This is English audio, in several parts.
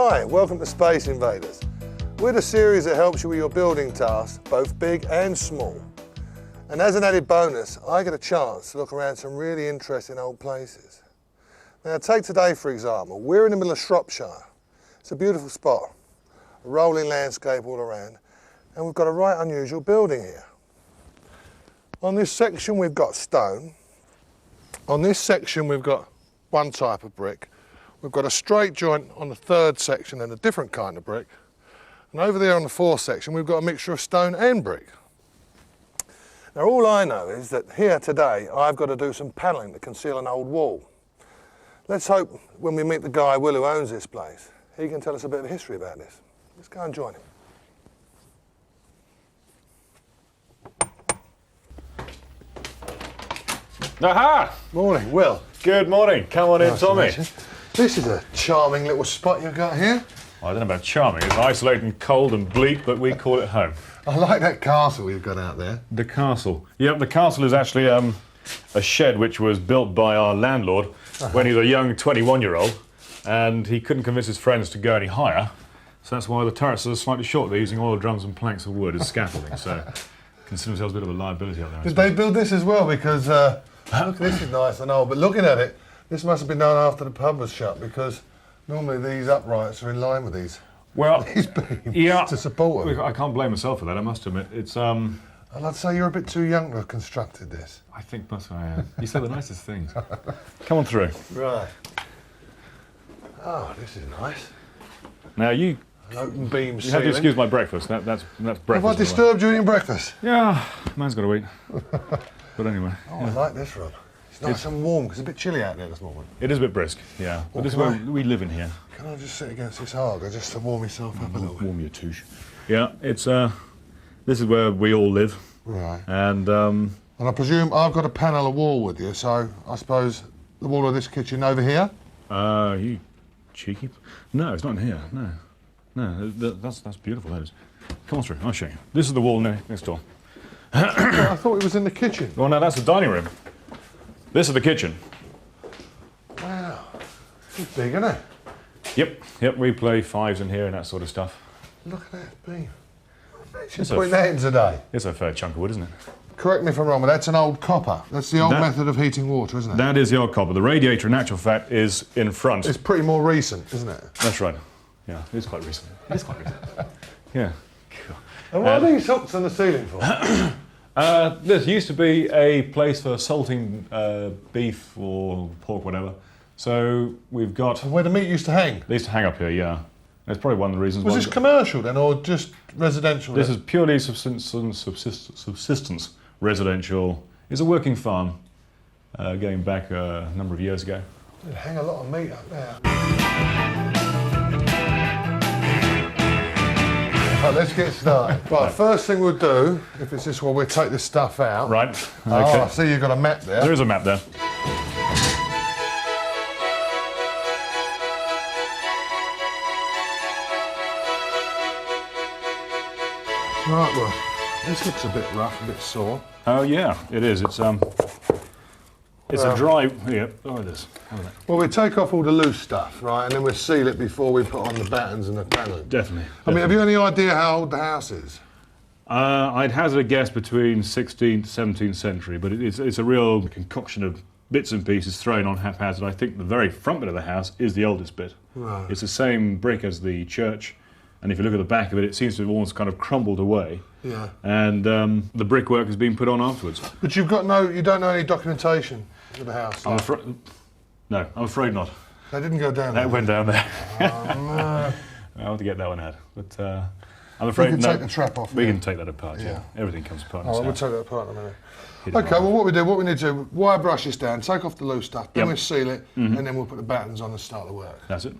Hi, welcome to Space Invaders. We're the series that helps you with your building tasks, both big and small. And as an added bonus, I get a chance to look around some really interesting old places. Now take today for example, we're in the middle of Shropshire. It's a beautiful spot, a rolling landscape all around, and we've got a right unusual building here. On this section we've got stone. On this section we've got one type of brick. We've got a straight joint on the third section and a different kind of brick. And over there on the fourth section we've got a mixture of stone and brick. Now all I know is that here today I've got to do some panelling to conceal an old wall. Let's hope when we meet the guy Will who owns this place, he can tell us a bit of history about this. Let's go and join him. Aha! Morning, Will. Good morning. Come on in, Tommy. This is a charming little spot you've got here. Well, I don't know about charming. It's isolated and cold and bleak, but we call it home. I like that castle you've got out there. The castle. Yep, the castle is actually a shed which was built by our landlord when he was a young 21-year-old, and he couldn't convince his friends to go any higher, so that's why the turrets are slightly short. They're using oil drums and planks of wood as scaffolding, so consider themselves a bit of a liability out there. Did they build this as well? Because, look, this is nice and old, but looking at it, this must have been done after the pub was shut, because normally these uprights are in line with these beams to support them. I can't blame myself for that, I must admit. It's And I'd say you're a bit too young to have constructed this. I think that's what I am. You say the nicest things. Come on through. Right. Oh, this is nice. Now you... An open beam You ceiling. have to excuse my breakfast. That's breakfast. Have I disturbed you in your breakfast? Yeah, man's got to eat. But anyway. Oh, I like this, Rob. It's nice and warm, because it's a bit chilly out there this morning. It is a bit brisk, yeah. But this is where we live in here. Can I just sit against this harbour just to warm myself up a little bit? Warm your touche. Yeah, it's this is where we all live. Right. And I presume I've got to panel a wall with you, so I suppose the wall of this kitchen over here? You cheeky. No, it's not in here. No, that's beautiful. That is. Come on through. I'll show you. This is the wall next door. I thought it was in the kitchen. Well, no, that's the dining room. This is the kitchen. Wow. It's big, isn't it? Yep. We play fives in here and that sort of stuff. Look at that beam. She's putting that in today. It's a fair chunk of wood, isn't it? Correct me if I'm wrong, but that's an old copper. That's the old method of heating water, isn't it? That is the old copper. The radiator, in actual fact, is in front. It's pretty more recent, isn't it? That's right. Yeah, it's quite recent. Yeah. Cool. And what are these hooks on the ceiling for? This used to be a place for salting beef or pork, whatever. So we've got... Where the meat used to hang? They used to hang up here, yeah. That's probably one of the reasons why... Was this commercial then, or just residential? This is purely subsistence residential. It's a working farm, going back a number of years ago. It'd hang a lot of meat up there. Right, let's get started. Right, first thing we'll do, if it's this one, we'll take this stuff out. Right, okay. Oh, I see you've got a map there. There is a map there. Right, well, this looks a bit rough, a bit sore. Oh yeah, it is. It's a dry. Yeah. Oh, it is. Well, we take off all the loose stuff, right, and then we'll seal it before we put on the battens and the paneling. Definitely. I mean, have you any idea how old the house is? I'd hazard a guess between 16th to 17th century, but it's a real concoction of bits and pieces thrown on haphazard. I think the very front bit of the house is the oldest bit. Right. It's the same brick as the church. And if you look at the back of it, it seems to have almost kind of crumbled away. Yeah. And the brickwork has been put on afterwards. But you don't know any documentation of the house? No, I'm afraid not. They didn't go down there? That went down there. Oh, no. I'll have to get that one out. But I'm afraid we can take the trap off. We can take that apart, yeah. Everything comes apart. Oh, we'll take that apart in a minute. Okay, well, what we need to do, wire brush this down, take off the loose stuff, then we'll seal it, and then we'll put the battens on and start the work. That's it.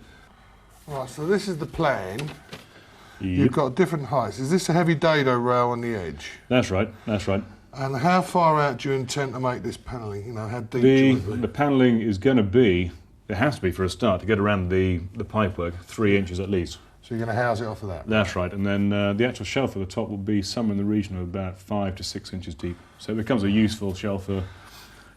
Right, so this is the plan. Yep. You've got different heights. Is this a heavy dado rail on the edge? That's right, that's right. And how far out do you intend to make this panelling? You know, how deep do you want it? The panelling is going to be, it has to be for a start, to get around the pipework, 3 inches at least. So you're going to house it off of that? That's right, and then the actual shelf at the top will be somewhere in the region of about 5 to 6 inches deep. So it becomes a useful shelf for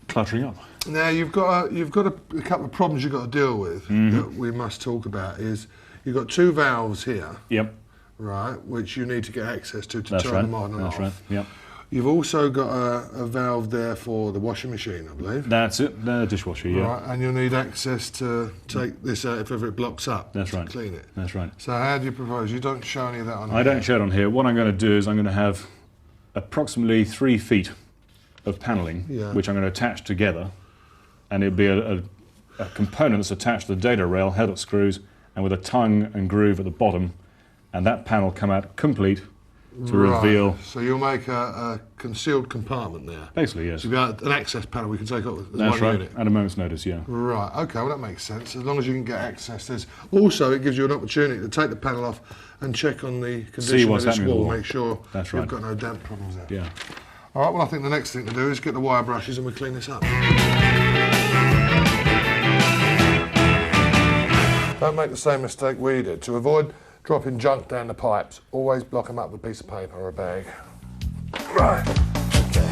cluttering up. Now you've got a couple of problems you've got to deal with that we must talk about. Is You've got 2 valves here, Yep. right, which you need to get access to That's turn right. them on and That's off. right. Yep. You've also got a valve there for the washing machine, I believe. That's it. The dishwasher. Yeah. Right, and you'll need access to take this out if ever it blocks up. That's to right. Clean it. That's right. So how do you propose? You don't show any of that on I here. don't show it on here. What I'm going to do is I'm going to have approximately 3 feet of panelling, Yeah. which I'm going to attach together, and it'll be a component that's attached to the data rail, held at screws, and with a tongue and groove at the bottom, and that panel come out complete to reveal. So you'll make a concealed compartment there. Basically, yes. So you'll be an access panel we can take up as That's one right. unit. At a moment's notice, yeah. Right, okay, well that makes sense. As long as you can get access. Also, it gives you an opportunity to take the panel off and check on the condition what's of this happening with wall, the wall. make sure That's you've right. got no damp problems there. Yeah. All right, well I think the next thing to do is get the wire brushes and we clean this up. Don't make the same mistake we did. To avoid dropping junk down the pipes, always block them up with a piece of paper or a bag. Right. Okay.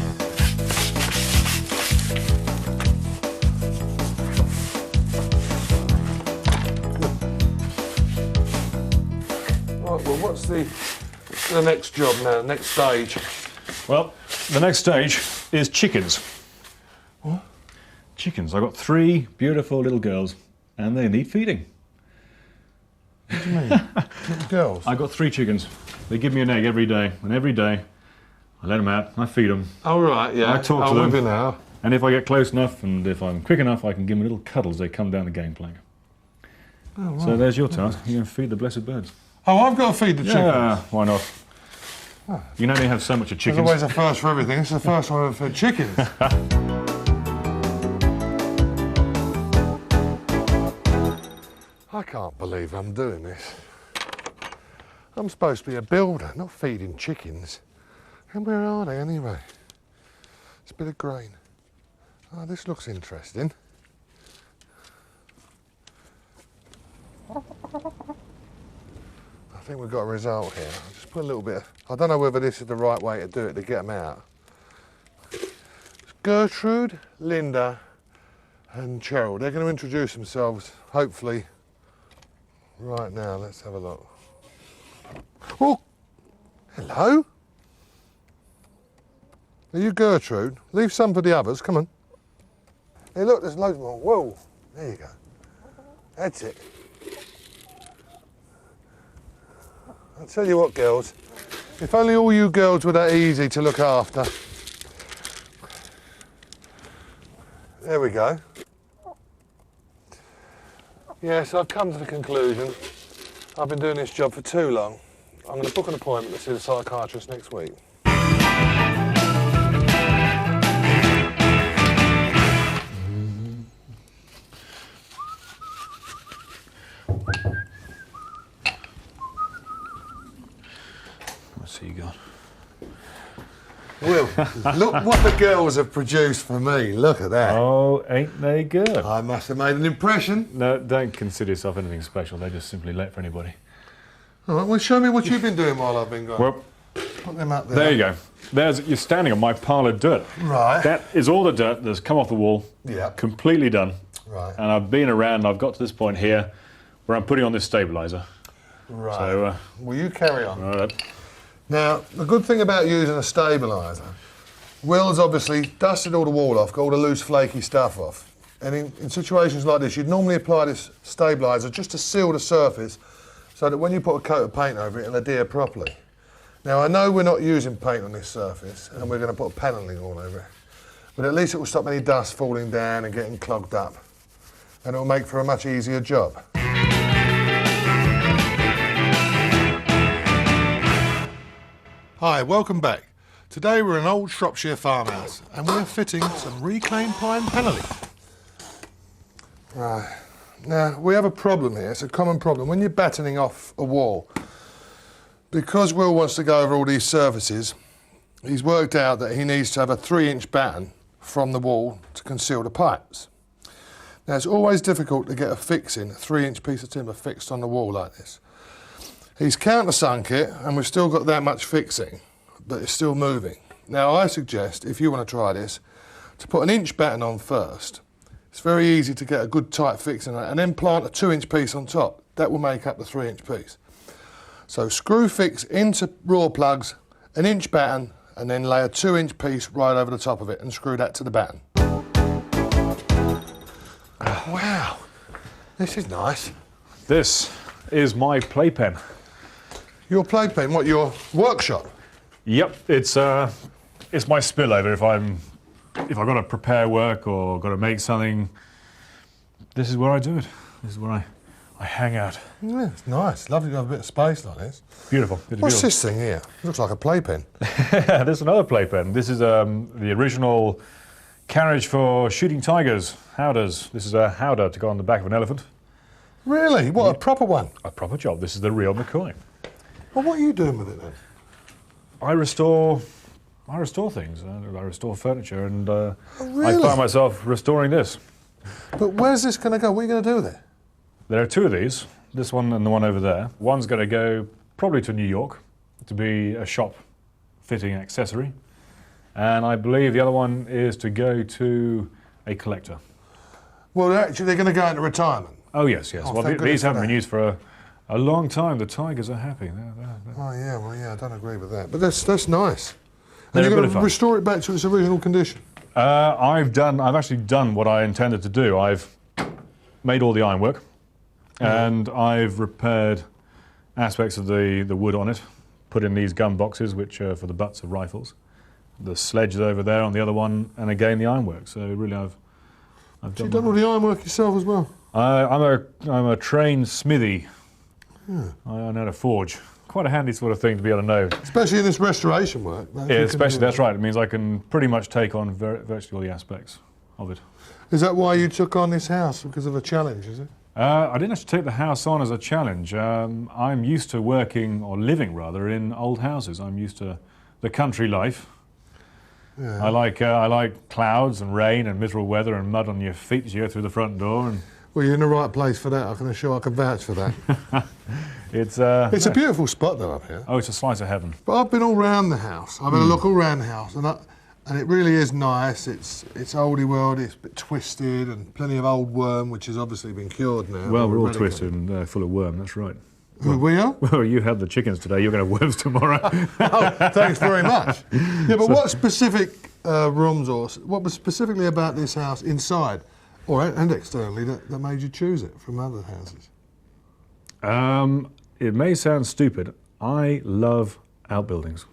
Right, well what's the next job now, next stage? Well, the next stage is chickens. What? Chickens. I've got 3 beautiful little girls, and they need feeding. What do you mean? Little girls? I've got 3 chickens. They give me an egg every day, and every day I let them out, and I feed them. Oh right, yeah. I talk to them. With you now. And if I get close enough, and if I'm quick enough, I can give them little cuddles as they come down the gangplank. Oh, right. So there's your task. You're going to feed the blessed birds. Oh, I've got to feed the chickens. Yeah, why not? You can only have so much of There's chickens. always a first for everything. It's the first time I've fed chickens. I can't believe I'm doing this. I'm supposed to be a builder, not feeding chickens. And where are they anyway? It's a bit of grain. Oh, this looks interesting. I think we've got a result here. I'll just put a little bit of, I don't know whether this is the right way to do it to get them out. It's Gertrude, Linda and Cheryl. They're going to introduce themselves, hopefully, right now. Let's have a look. Oh, hello. Are you Gertrude? Leave some for the others, come on. Hey look, there's loads more. Whoa, there you go. That's it. I'll tell you what, girls, if only all you girls were that easy to look after. There we go. Yes, I've come to the conclusion I've been doing this job for too long. I'm going to book an appointment to see the psychiatrist next week. What's he got? Will, look what the girls have produced for me. Look at that. Oh, ain't they good? I must have made an impression. No, don't consider yourself anything special. They just simply let for anybody. All right, well, show me what you've been doing while I've been gone. Well, Put them up there. there you go. You're standing on my pile of dirt. Right. That is all the dirt that's come off the wall. Yeah. Completely done. Right. And I've been around, I've got to this point here where I'm putting on this stabiliser. Right. So, Will you carry on? all right. Now, the good thing about using a stabiliser, Will's obviously dusted all the wall off, got all the loose flaky stuff off. And in situations like this, you'd normally apply this stabiliser just to seal the surface so that when you put a coat of paint over it, it'll adhere properly. Now, I know we're not using paint on this surface and we're going to put panelling all over it, but at least it will stop any dust falling down and getting clogged up. And it will make for a much easier job. Hi, welcome back. Today we're in an old Shropshire farmhouse and we're fitting some reclaimed pine panelling. Right, now we have a problem here, it's a common problem. When you're battening off a wall, because Will wants to go over all these surfaces, he's worked out that he needs to have a 3-inch batten from the wall to conceal the pipes. Now it's always difficult to get a 3-inch piece of timber fixed on the wall like this. He's countersunk it and we've still got that much fixing, but it's still moving. Now I suggest, if you want to try this, to put an inch batten on first, It's very easy to get a good tight fixing on it, and then plant a 2-inch piece on top. That will make up the 3-inch piece. So screw fix into raw plugs, an inch batten, and then lay a 2-inch piece right over the top of it and screw that to the batten. Wow, this is nice. This is my playpen. Your playpen, what, your workshop? Yep, it's my spillover if I've got to prepare work or got to make something. This is where I do it. This is where I hang out. Yeah, it's nice. Lovely to have a bit of space like this. Beautiful. What's this thing here? It looks like a playpen. This is another playpen. This is the original carriage for shooting tigers, howdahs. This is a howdah to go on the back of an elephant. Really? What, a proper one? A proper job. This is the real McCoy. Well, what are you doing with it then? I restore things. I restore furniture, and Oh, I really? find myself restoring this. But where's this going to go? What are you going to do with it? There are two of these, this one and the one over there. One's going to go probably to New York to be a shop fitting accessory, and I believe the other one is to go to a collector. Well, actually, they're going to go into retirement. Oh yes, yes. Oh, Well, thank these goodness for haven't been that. used for a long time. The tigers are happy. Oh, yeah, well, yeah, I don't agree with that. But that's nice. They're And a you're bit going of to fun. restore it back to its original condition? I've actually done what I intended to do. I've made all the ironwork, and I've repaired aspects of the wood on it, put in these gun boxes, which are for the butts of rifles. The sledge is over there on the other one, and again the ironwork. So really, I've So done. you've done all the ironwork yourself as well? I'm a trained smithy. I know how to forge. Quite a handy sort of thing to be able to know. Especially in this restoration work. Yeah, especially, that's right. It means I can pretty much take on virtually all the aspects of it. Is that why you took on this house? Because of a challenge, is it? I didn't actually take the house on as a challenge. I'm used to working, or living rather, in old houses. I'm used to the country life. Yeah. I like clouds and rain and miserable weather and mud on your feet as you go through the front door. And Well, you're in the right place for that. I can assure I can vouch for that. it's It's a beautiful spot, though, up here. oh, it's a slice of heaven. But I've been all round the house. I've had a look all round the house, and it really is nice. It's oldie world. It's a bit twisted, and plenty of old worm, which has obviously been cured now. Well, we're all Eradicated. twisted and full of worm. That's right. We are? Well, you had the chickens today. You're going to have worms tomorrow. Oh, thanks very much. Yeah, but what specific rooms, or what was specifically about this house inside, and externally, that made you choose it from other houses? It may sound stupid. I love outbuildings.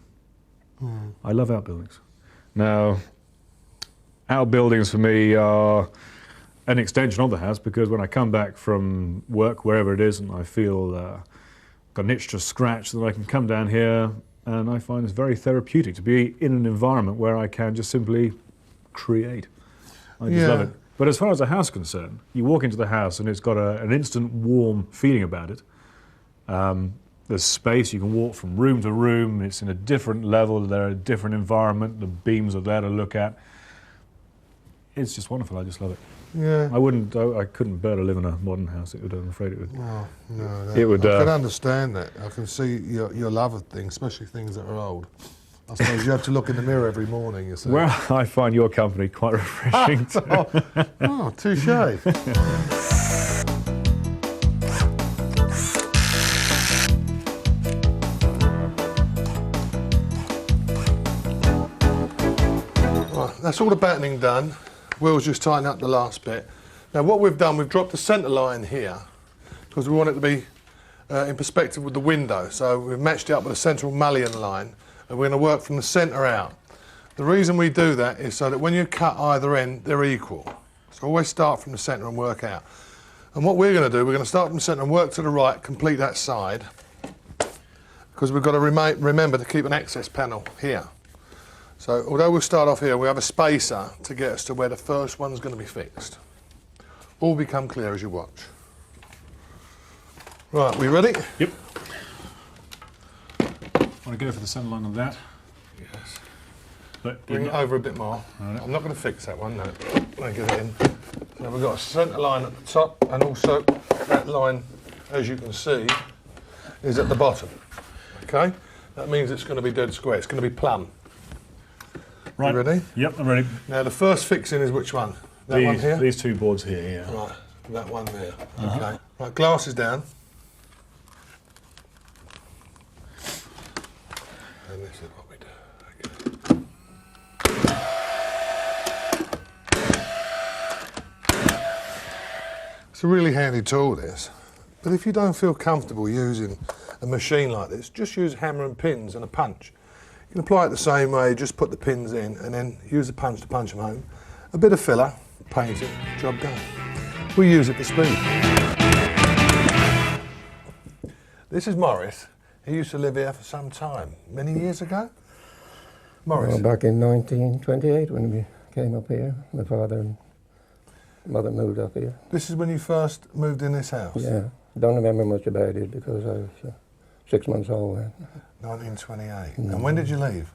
I love outbuildings. Now, outbuildings for me are an extension of the house, because when I come back from work, wherever it is, and I feel got an itch to scratch, then I can come down here, and I find it's very therapeutic to be in an environment where I can just simply create. I just love it. But as far as the house is concerned, you walk into the house and it's got an instant warm feeling about it. There's space, you can walk from room to room, it's in a different level, they're a different environment, the beams are there to look at. It's just wonderful, I just love it. Yeah. I couldn't bear to live in a modern house, I'm afraid it would. Oh, no. It would, I can understand that. I can see your love of things, especially things that are old. I suppose you have to look in the mirror every morning, you see. Well, I find your company quite refreshing too. Oh, touche. Right, that's all the battening done. Will's just tighten up the last bit. Now what we've done, we've dropped the centre line here because we want it to be in perspective with the window. So we've matched it up with a central mullion line, and we're going to work from the centre out. The reason we do that is so that when you cut either end, they're equal. So always start from the centre and work out. And what we're going to do, we're going to start from the centre and work to the right, complete that side, because we've got to remember to keep an access panel here. So although we'll start off here, we have a spacer to get us to where the first one's going to be fixed. All become clear as you watch. Right, we ready? Yep. Want to go for the centre line of that? Yes. But Bring it over a bit more. Right. I'm not going to fix that one, no. I'll get it in. So we've got a centre line at the top, and also that line, as you can see, is at the bottom. Okay? That means it's going to be dead square. It's going to be plumb. Right. You ready? Yep, I'm ready. Now the first fixing is which one? That one here? These two boards here, yeah. Right, that one there. Okay. Right, glasses down. And this is what we do. Okay. It's a really handy tool, this. But if you don't feel comfortable using a machine like this, just use a hammer and pins and a punch. You can apply it the same way, just put the pins in and then use the punch to punch them home. A bit of filler, paint it, job done. We use it for speed. This is Morris. He used to live here for some time, many years ago. Morris. Well, back in 1928 when we came up here, my father and mother moved up here. This is when you first moved in this house? Yeah, don't remember much about it because I was 6 months old then. 1928. And when did you leave?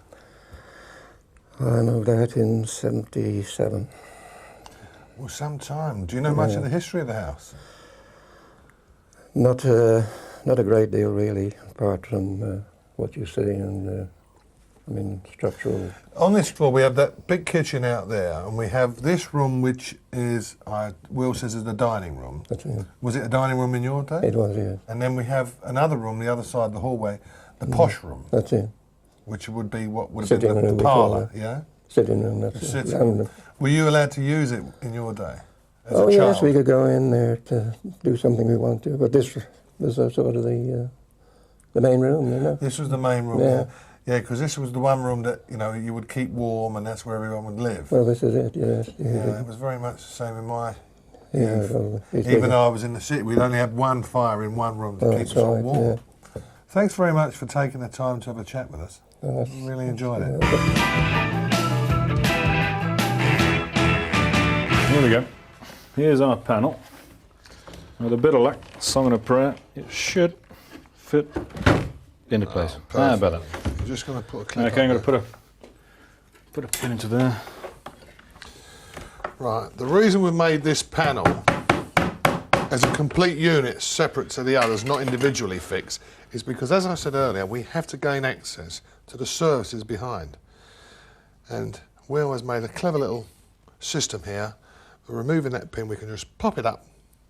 I moved out in 77. Well, some time. Do you know much of the history of the house? Not a great deal really, apart from what you see and I mean structural. On this floor we have that big kitchen out there and we have this room which is, Will says is the dining room. That's it. Was it a dining room in your day? It was, yes. And then we have another room, the other side of the hallway, the posh room. That's it. Which would be what would have Sitting been room the before parlour, that. yeah? Sitting room, that's it. Sitting room. Were you allowed to use it in your day? As a Oh yes, child? we could go in there to do something we want to, but this was sort of the main room, you know. This was the main room, Yeah. yeah, because this was the one room that you would keep warm, and that's where everyone would live. Well, this is it, yes. Yeah, it was very much the same in my Yeah, youth. well, Even though I was in the city, we'd only have one fire in one room to keep us that's all right, warm. yeah. Thanks very much for taking the time to have a chat with us. Really enjoyed it. Here we go. Here's our panel. With a bit of luck, song and a prayer, it should fit into place. How about that? I'm just going to put a clip Okay, I'm up going to put a pin into there. Right, the reason we've made this panel as a complete unit separate to the others, not individually fixed, is because, as I said earlier, we have to gain access to the services behind. And Will has made a clever little system here. For removing that pin, we can just pop it up,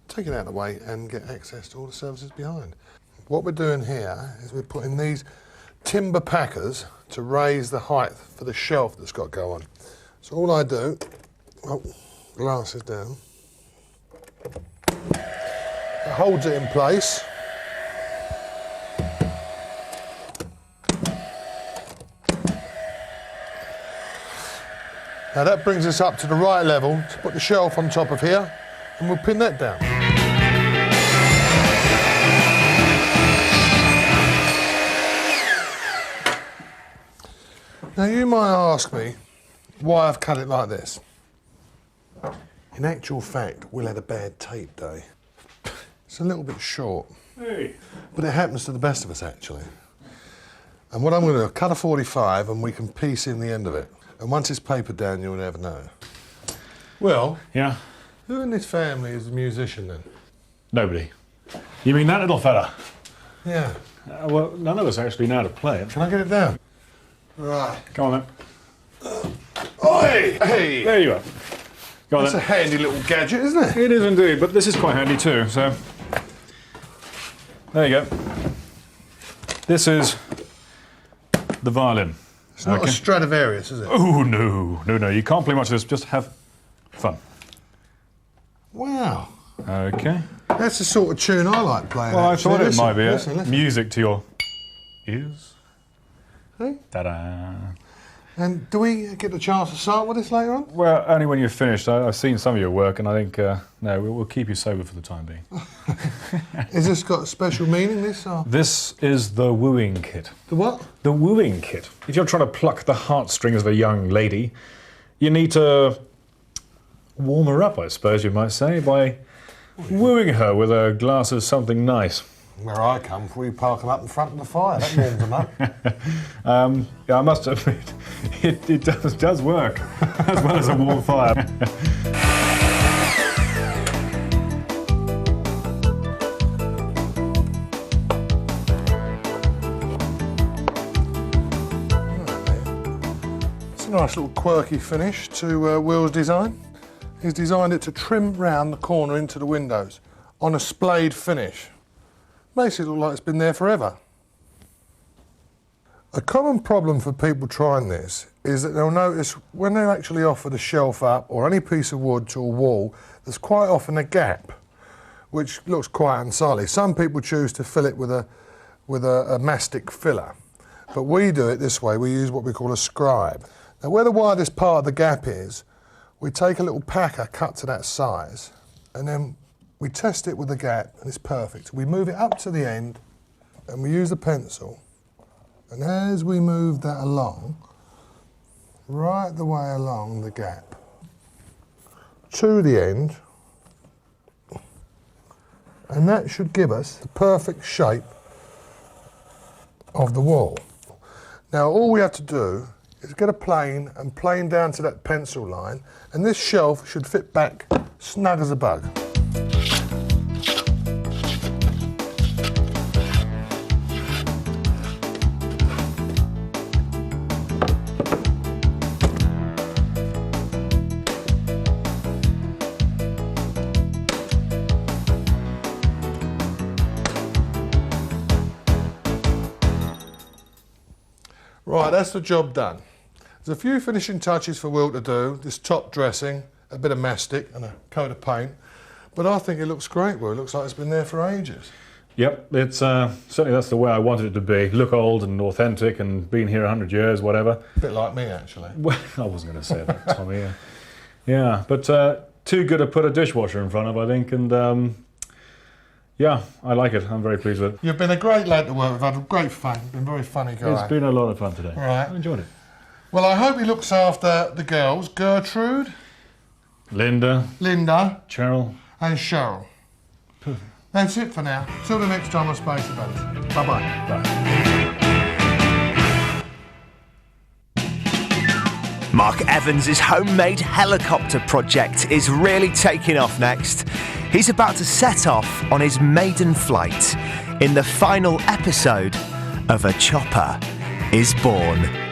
take it out of the way, and get access to all the services behind. What we're doing here is we're putting these timber packers to raise the height for the shelf that's got to go on. So all I do, glasses down, it holds it in place. Now that brings us up to the right level to put the shelf on top of here, and we'll pin that down. Now you might ask me why I've cut it like this. In actual fact, Will had a bad tape day. It's a little bit short, but it happens to the best of us actually. And what I'm going to do, cut a 45 and we can piece in the end of it. And once it's papered down, you'll never know. Well, Yeah? who in this family is a musician then? Nobody. You mean that little fella? Yeah. Well, none of us actually know how to play it. Can I get it down? Right. Come on then. Oi! Hey! There you are. Go on That's a then. handy little gadget, isn't it? It is indeed, but this is quite handy too, so... There you go. This is the violin. It's not a Stradivarius, is it? Oh, no, you can't play much of this, just have fun. Wow. Okay. That's the sort of tune I like playing. Well, I actually. thought it Listen, might be listen. music to your ears. Hey? Ta-da. And do we get the chance to sample this later on? Well, only when you're finished. I've seen some of your work, and I think, no, we'll keep you sober for the time being. Has this got a special meaning, this? Or? This is the wooing kit. The what? The wooing kit. If you're trying to pluck the heartstrings of a young lady, you need to warm her up, I suppose you might say, by wooing her with a glass of something nice. Where I come from, we park them up in front of the fire. That warms them up. Yeah, I must admit, it does work, as well as a warm fire. It's a nice little quirky finish to Will's design. he's designed it to trim round the corner into the windows on a splayed finish. Makes it look like it's been there forever. A common problem for people trying this is that they'll notice when they actually offer the shelf up or any piece of wood to a wall, there's quite often a gap, which looks quite unsightly. Some people choose to fill it with a mastic filler, but we do it this way. We use what we call a scribe. Now, where the widest part of the gap is, we take a little packer cut to that size, and then we test it with the gap, and it's perfect. We move it up to the end, and we use the pencil, and as we move that along, right the way along the gap, to the end, and that should give us the perfect shape of the wall. Now, all we have to do is get a plane and plane down to that pencil line, and this shelf should fit back snug as a bug. Right, that's the job done. There's a few finishing touches for Will to do, this top dressing, a bit of mastic and a coat of paint, but I think it looks great, Will. It looks like it's been there for ages. Yep, it's certainly that's the way I wanted it to be. Look old and authentic and been here 100 years, whatever. A bit like me, actually. Well, I wasn't going to say that, Tommy. Yeah, but too good to put a dishwasher in front of, I think, and yeah, I like it. I'm very pleased with it. You've been a great lad to work with. I've had great fun. Been a very funny guy. It's been a lot of fun today. Right. I enjoyed it. Well, I hope he looks after the girls, Gertrude, Linda, and Cheryl. Cheryl. Perfect. That's it for now. Till the next time on Space Invaders. Bye-bye. Bye. Mark Evans' homemade helicopter project is really taking off next. He's about to set off on his maiden flight in the final episode of A Chopper is Born.